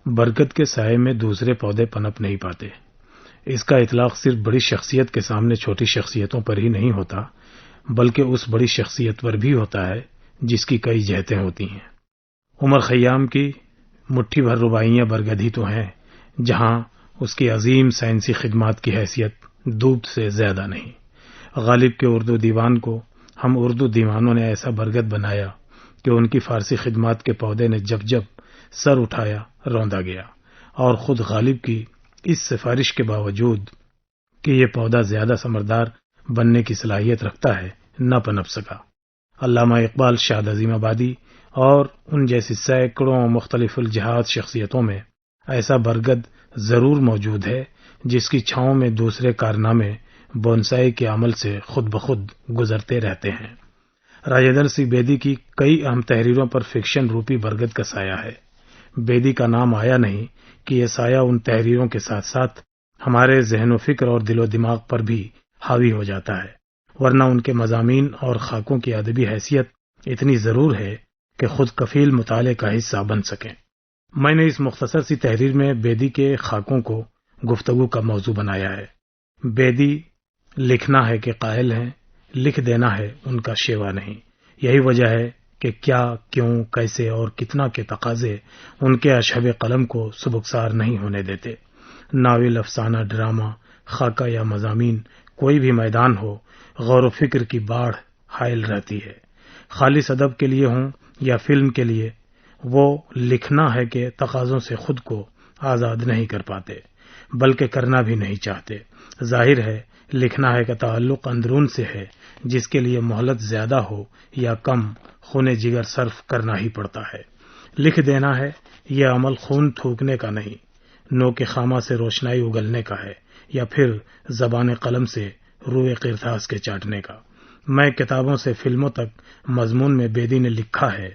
برکت کے سائے میں دوسرے پودے پنپ نہیں پاتے۔ اس کا اطلاق صرف بڑی شخصیت کے سامنے چھوٹی شخصیتوں پر ہی نہیں ہوتا، بلکہ اس بڑی شخصیت پر بھی ہوتا ہے جس کی کئی جہتیں ہوتی ہیں۔ عمر خیام کی مٹھی بھر رباعیاں برگد ہی تو ہیں، جہاں اس کی عظیم سائنسی خدمات کی حیثیت دودھ سے زیادہ نہیں۔ غالب کے اردو دیوان کو ہم اردو دیوانوں نے ایسا برگد بنایا کہ ان کی فارسی خدمات کے پودے نے جب جب سر اٹھایا روندا گیا، اور خود غالب کی اس سفارش کے باوجود کہ یہ پودا زیادہ ثمردار بننے کی صلاحیت رکھتا ہے نہ پنپ سکا۔ علامہ اقبال، شاد عظیم آبادی اور ان جیسی سینکڑوں مختلف الجہات شخصیتوں میں ایسا برگد ضرور موجود ہے جس کی چھاؤں میں دوسرے کارنامے بونسائی کے عمل سے خود بخود گزرتے رہتے ہیں۔ راجندر سنگھ بیدی کی کئی اہم تحریروں پر فکشن روپی برگد کا سایہ ہے۔ بیدی کا نام آیا نہیں کہ یہ سایہ ان تحریروں کے ساتھ ساتھ ہمارے ذہن و فکر اور دل و دماغ پر بھی حاوی ہو جاتا ہے، ورنہ ان کے مضامین اور خاکوں کی ادبی حیثیت اتنی ضرور ہے کہ خود کفیل مطالعے کا حصہ بن سکیں۔ میں نے اس مختصر سی تحریر میں بیدی کے خاکوں کو گفتگو کا موضوع بنایا ہے۔ بیدی لکھنا ہے کہ قائل ہیں، لکھ دینا ہے ان کا شیوا نہیں۔ یہی وجہ ہے کہ کیا، کیوں، کیسے اور کتنا کے تقاضے ان کے اشہب قلم کو سبکسار نہیں ہونے دیتے۔ ناول، افسانہ، ڈرامہ، خاکہ یا مضامین، کوئی بھی میدان ہو، غور و فکر کی باڑھ حائل رہتی ہے۔ خالص ادب کے لیے ہوں یا فلم کے لیے، وہ لکھنا ہے کہ تقاضوں سے خود کو آزاد نہیں کر پاتے، بلکہ کرنا بھی نہیں چاہتے۔ ظاہر ہے لکھنا ہے کا تعلق اندرون سے ہے، جس کے لیے مہلت زیادہ ہو یا کم، خون جگر صرف کرنا ہی پڑتا ہے۔ لکھ دینا ہے، یہ عمل خون تھوکنے کا نہیں، نو کے خامہ سے روشنائی اگلنے کا ہے، یا پھر زبان قلم سے روئے قرطاس کے چاٹنے کا۔ میں کتابوں سے فلموں تک مضمون میں بیدی نے لکھا ہے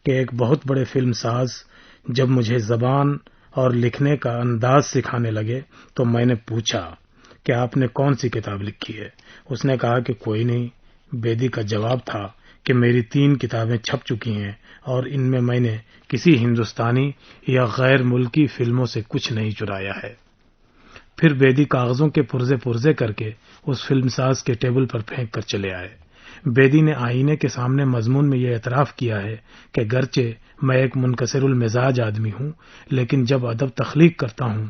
کہ ایک بہت بڑے فلم ساز جب مجھے زبان اور لکھنے کا انداز سکھانے لگے تو میں نے پوچھا کہ آپ نے کون سی کتاب لکھی ہے؟ اس نے کہا کہ کوئی نہیں۔ بیدی کا جواب تھا کہ میری 3 کتابیں چھپ چکی ہیں اور ان میں نے کسی ہندوستانی یا غیر ملکی فلموں سے کچھ نہیں چرایا ہے۔ پھر بیدی کاغذوں کے پرزے کر کے اس فلم ساز کے ٹیبل پر پھینک کر چلے آئے۔ بیدی نے آئینے کے سامنے مضمون میں یہ اعتراف کیا ہے کہ گرچہ میں ایک منکسر المزاج آدمی ہوں، لیکن جب ادب تخلیق کرتا ہوں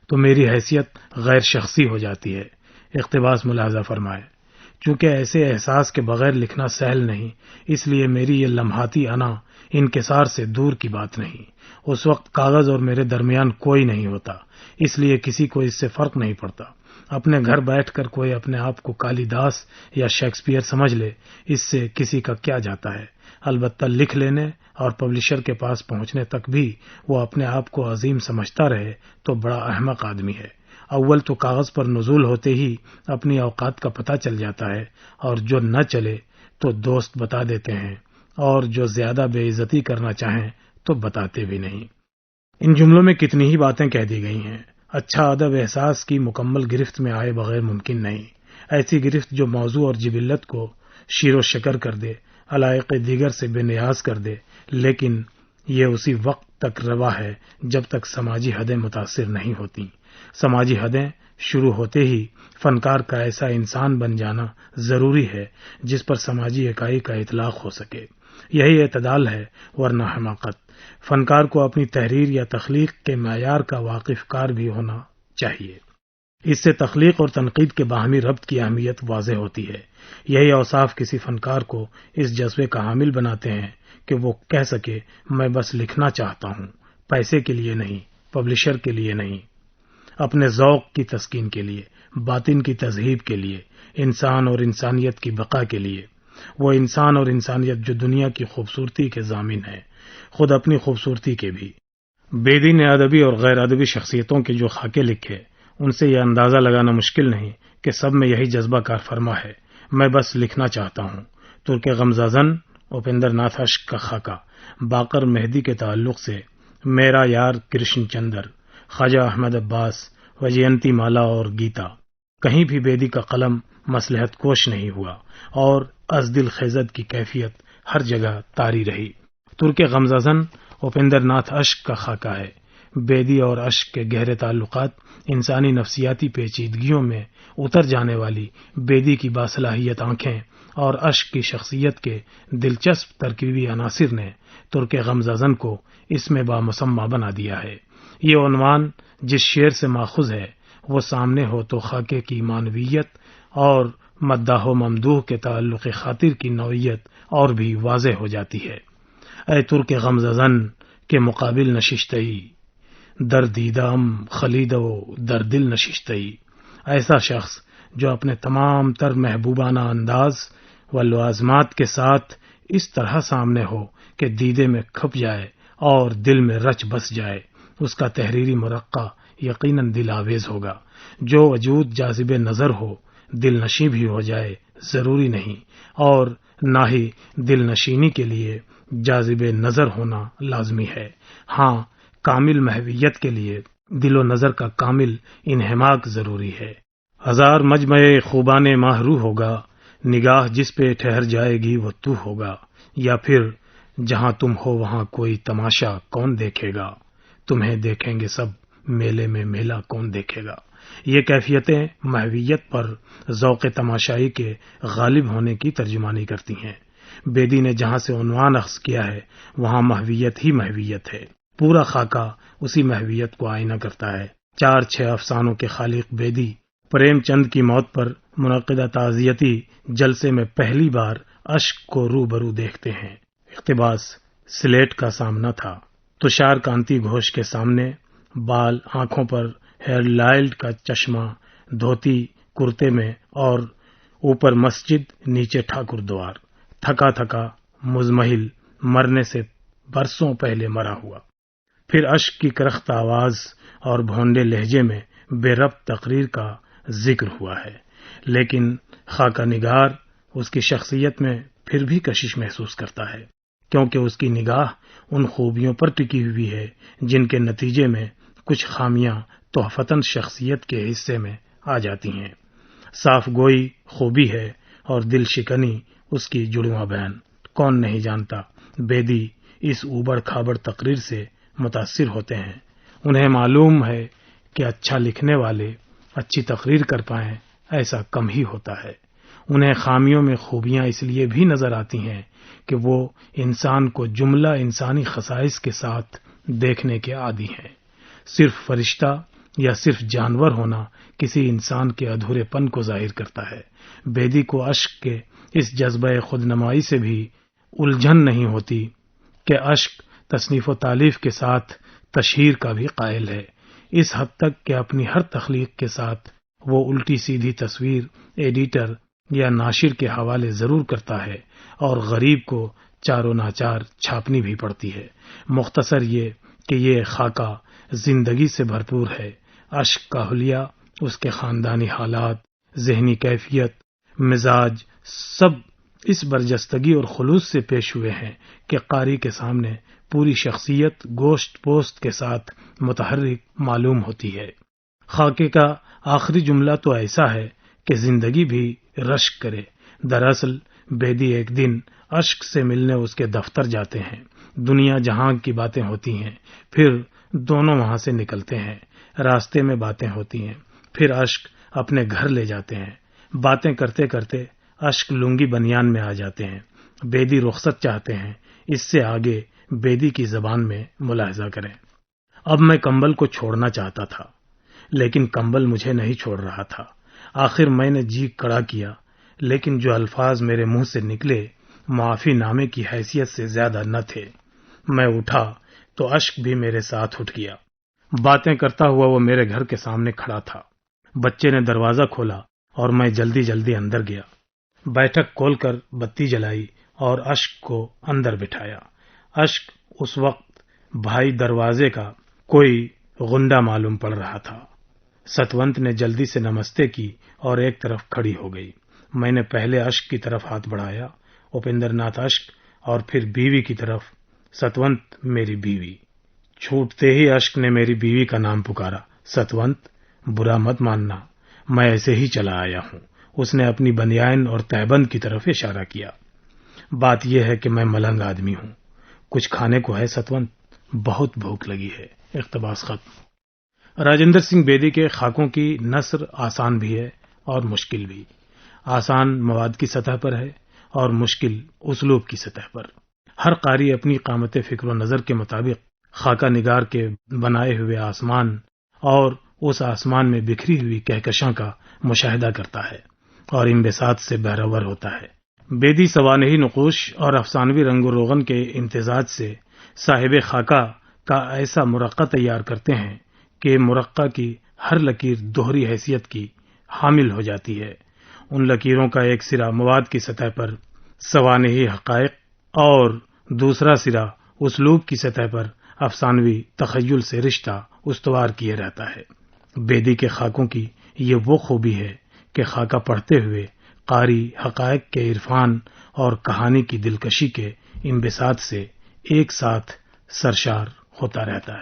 تو میری حیثیت غیر شخصی ہو جاتی ہے۔ اقتباس ملاحظہ فرمائے۔ چونکہ ایسے احساس کے بغیر لکھنا سہل نہیں، اس لیے میری یہ لمحاتی انا انکسار سے دور کی بات نہیں۔ اس وقت کاغذ اور میرے درمیان کوئی نہیں ہوتا، اس لیے کسی کو اس سے فرق نہیں پڑتا۔ اپنے گھر بیٹھ کر کوئی اپنے آپ کو کالی داس یا شیکسپیئر سمجھ لے، اس سے کسی کا کیا جاتا ہے۔ البتہ لکھ لینے اور پبلشر کے پاس پہنچنے تک بھی وہ اپنے آپ کو عظیم سمجھتا رہے تو بڑا احمق آدمی ہے۔ اول تو کاغذ پر نزول ہوتے ہی اپنی اوقات کا پتہ چل جاتا ہے، اور جو نہ چلے تو دوست بتا دیتے ہیں، اور جو زیادہ بے عزتی کرنا چاہیں تو بتاتے بھی نہیں۔ ان جملوں میں کتنی ہی باتیں کہہ دی گئی ہیں۔ اچھا ادب احساس کی مکمل گرفت میں آئے بغیر ممکن نہیں۔ ایسی گرفت جو موضوع اور جبلت کو شیر و شکر کر دے، علائق دیگر سے بے نیاز کر دے، لیکن یہ اسی وقت تک روا ہے جب تک سماجی حدیں متاثر نہیں ہوتی۔ سماجی حدیں شروع ہوتے ہی فنکار کا ایسا انسان بن جانا ضروری ہے جس پر سماجی اکائی کا اطلاق ہو سکے۔ یہی اعتدال ہے، ورنہ حماقت۔ فنکار کو اپنی تحریر یا تخلیق کے معیار کا واقف کار بھی ہونا چاہیے۔ اس سے تخلیق اور تنقید کے باہمی ربط کی اہمیت واضح ہوتی ہے۔ یہی اوصاف کسی فنکار کو اس جذبے کا حامل بناتے ہیں کہ وہ کہہ سکے میں بس لکھنا چاہتا ہوں، پیسے کے لیے نہیں، پبلشر کے لیے نہیں، اپنے ذوق کی تسکین کے لیے، باطن کی تذہیب کے لیے، انسان اور انسانیت کی بقا کے لیے۔ وہ انسان اور انسانیت جو دنیا کی خوبصورتی کے ضامن ہے، خود اپنی خوبصورتی کے بھی۔ بیدی نے ادبی اور غیر ادبی شخصیتوں کے جو خاکے لکھے، ان سے یہ اندازہ لگانا مشکل نہیں کہ سب میں یہی جذبہ کار فرما ہے، میں بس لکھنا چاہتا ہوں۔ ترک غمزازن اپیندر ناتھ اشک کا خاکہ، باقر مہدی کے تعلق سے میرا یار کرشن چندر، خواجہ احمد عباس، وجینتی مالا اور گیتا، کہیں بھی بیدی کا قلم مصلحت کوش نہیں ہوا، اور از دل خیزد کی کیفیت ہر جگہ طاری رہی۔ ترک غمزازن اپیندر ناتھ اشک کا خاکہ ہے۔ بیدی اور اشک کے گہرے تعلقات انسانی نفسیاتی پیچیدگیوں میں اتر جانے والی بیدی کی باصلاحیت آنکھیں اور اشک کی شخصیت کے دلچسپ ترکیبی عناصر نے ترک غمزدن کو اس میں بامسمہ بنا دیا ہے۔ یہ عنوان جس شعر سے ماخوذ ہے وہ سامنے ہو تو خاکے کی معنویت اور مداح و ممدوح کے تعلق خاطر کی نوعیت اور بھی واضح ہو جاتی ہے۔ اے ترک غمزدن کے مقابل نششتئی، در دیدم خلید و در دل نششتئی، ایسا شخص جو اپنے تمام تر محبوبانہ انداز و لوازمات کے ساتھ اس طرح سامنے ہو کہ دیدے میں کھپ جائے اور دل میں رچ بس جائے، اس کا تحریری مرقع یقیناً دل آویز ہوگا۔ جو وجود جاذب نظر ہو دل نشیں بھی ہو جائے ضروری نہیں، اور نہ ہی دل نشینی کے لیے جاذب نظر ہونا لازمی ہے۔ ہاں، کامل محویت کے لیے دل و نظر کا کامل انہماک ضروری ہے۔ ہزار مجمع خوبان ماہ رو ہوگا، نگاہ جس پہ ٹھہر جائے گی وہ تو ہوگا، یا پھر جہاں تم ہو وہاں کوئی تماشا کون دیکھے گا، تمہیں دیکھیں گے سب میلے میں میلہ کون دیکھے گا۔ یہ کیفیتیں محویت پر ذوق تماشائی کے غالب ہونے کی ترجمانی کرتی ہیں۔ بیدی نے جہاں سے عنوان اخذ کیا ہے وہاں محویت ہی محویت ہے۔ پورا خاکہ اسی محویت کو آئینہ کرتا ہے۔ 4-6 افسانوں کے خالق بیدی پریم چند کی موت پر منعقدہ تعزیتی جلسے میں پہلی بار اشک کو روبرو دیکھتے ہیں۔ اقتباس: سلیٹ کا سامنا تھا، تشار کانتی گھوش کے سامنے، بال آنکھوں پر ہیئر لائلڈ کا چشمہ، دھوتی کرتے میں، اور اوپر مسجد نیچے ٹھاکر دوار، تھکا تھکا مزمحل، مرنے سے برسوں پہلے مرا ہوا۔ پھر اشک کی کرخت آواز اور بھونڈے لہجے میں بے ربط تقریر کا ذکر ہوا ہے، لیکن خاکہ نگار اس کی شخصیت میں پھر بھی کشش محسوس کرتا ہے، کیونکہ اس کی نگاہ ان خوبیوں پر ٹکی ہوئی ہے جن کے نتیجے میں کچھ خامیاں تحفتاً شخصیت کے حصے میں آ جاتی ہیں۔ صاف گوئی خوبی ہے اور دل شکنی اس کی جڑواں بہن۔ کون نہیں جانتا بیدی اس اوبڑ کھابڑ تقریر سے متاثر ہوتے ہیں۔ انہیں معلوم ہے کہ اچھا لکھنے والے اچھی تقریر کر پائیں ایسا کم ہی ہوتا ہے۔ انہیں خامیوں میں خوبیاں اس لیے بھی نظر آتی ہیں کہ وہ انسان کو جملہ انسانی خصائص کے ساتھ دیکھنے کے عادی ہیں۔ صرف فرشتہ یا صرف جانور ہونا کسی انسان کے ادھورے پن کو ظاہر کرتا ہے۔ بیدی کو اشک کے اس جذبہ خود نمائی سے بھی الجھن نہیں ہوتی کہ اشک تصنیف و تالیف کے ساتھ تشہیر کا بھی قائل ہے، اس حد تک کہ اپنی ہر تخلیق کے ساتھ وہ الٹی سیدھی تصویر ایڈیٹر یا ناشر کے حوالے ضرور کرتا ہے اور غریب کو چاروں ناچار چھاپنی بھی پڑتی ہے۔ مختصر یہ کہ یہ خاکہ زندگی سے بھرپور ہے۔ اشک کا حلیہ، اس کے خاندانی حالات، ذہنی کیفیت، مزاج، سب اس برجستگی اور خلوص سے پیش ہوئے ہیں کہ قاری کے سامنے پوری شخصیت گوشت پوست کے ساتھ متحرک معلوم ہوتی ہے۔ خاکے کا آخری جملہ تو ایسا ہے کہ زندگی بھی رشک کرے۔ دراصل بیدی ایک دن اشک سے ملنے اس کے دفتر جاتے ہیں۔ دنیا جہاں کی باتیں ہوتی ہیں، پھر دونوں وہاں سے نکلتے ہیں۔ راستے میں باتیں ہوتی ہیں، پھر اشک اپنے گھر لے جاتے ہیں۔ باتیں کرتے کرتے اشک لنگی بنیان میں آ جاتے ہیں۔ بیدی رخصت چاہتے ہیں۔ اس سے آگے بیدی کی زبان میں ملاحظہ کریں۔ اب میں کمبل کو چھوڑنا چاہتا تھا، لیکن کمبل مجھے نہیں چھوڑ رہا تھا۔ آخر میں نے جی کڑا کیا، لیکن جو الفاظ میرے منہ سے نکلے معافی نامے کی حیثیت سے زیادہ نہ تھے۔ میں اٹھا تو اشک بھی میرے ساتھ اٹھ گیا۔ باتیں کرتا ہوا وہ میرے گھر کے سامنے کھڑا تھا۔ بچے نے دروازہ کھولا اور میں جلدی جلدی اندر گیا۔ بیٹھک کھول کر بتی جلائی اور اشک کو اندر بٹھایا۔ اشک اس وقت بھائی دروازے کا کوئی غنڈہ معلوم پڑ رہا تھا۔ ستونت نے جلدی سے نمستے کی اور ایک طرف کھڑی ہو گئی۔ میں نے پہلے اشک کی طرف ہاتھ بڑھایا، اپیندر ناتھ اشک، اور پھر بیوی کی طرف، ستونت میری بیوی۔ چھوٹتے ہی اشک نے میری بیوی کا نام پکارا۔ ستونت، برا مت ماننا، میں ایسے ہی چلا آیا ہوں۔ اس نے اپنی بنیان اور تہبند کی طرف اشارہ کیا۔ بات یہ ہے کہ میں ملنگ آدمی ہوں۔ کچھ کھانے کو ہے ستونت؟ بہت بھوک لگی ہے۔ اقتباس ختم۔ راجندر سنگھ بیدی کے خاکوں کی نثر آسان بھی ہے اور مشکل بھی۔ آسان مواد کی سطح پر ہے اور مشکل اسلوب کی سطح پر۔ ہر قاری اپنی قامت فکر و نظر کے مطابق خاکہ نگار کے بنائے ہوئے آسمان اور اس آسمان میں بکھری ہوئی کہکشاں کا مشاہدہ کرتا ہے اور انبساط سے بہرور ہوتا ہے۔ بیدی سوانحی نقوش اور افسانوی رنگ و روغن کے امتزاج سے صاحب خاکہ کا ایسا مرقع تیار کرتے ہیں کہ مرقع کی ہر لکیر دوہری حیثیت کی حامل ہو جاتی ہے۔ ان لکیروں کا ایک سرا مواد کی سطح پر سوانحی حقائق اور دوسرا سرا اسلوب کی سطح پر افسانوی تخیل سے رشتہ استوار کیے رہتا ہے۔ بیدی کے خاکوں کی یہ وہ خوبی ہے کہ خاکہ پڑھتے ہوئے قاری حقائق کے عرفان اور کہانی کی دلکشی کے انبساط سے ایک ساتھ سرشار ہوتا رہتا ہے۔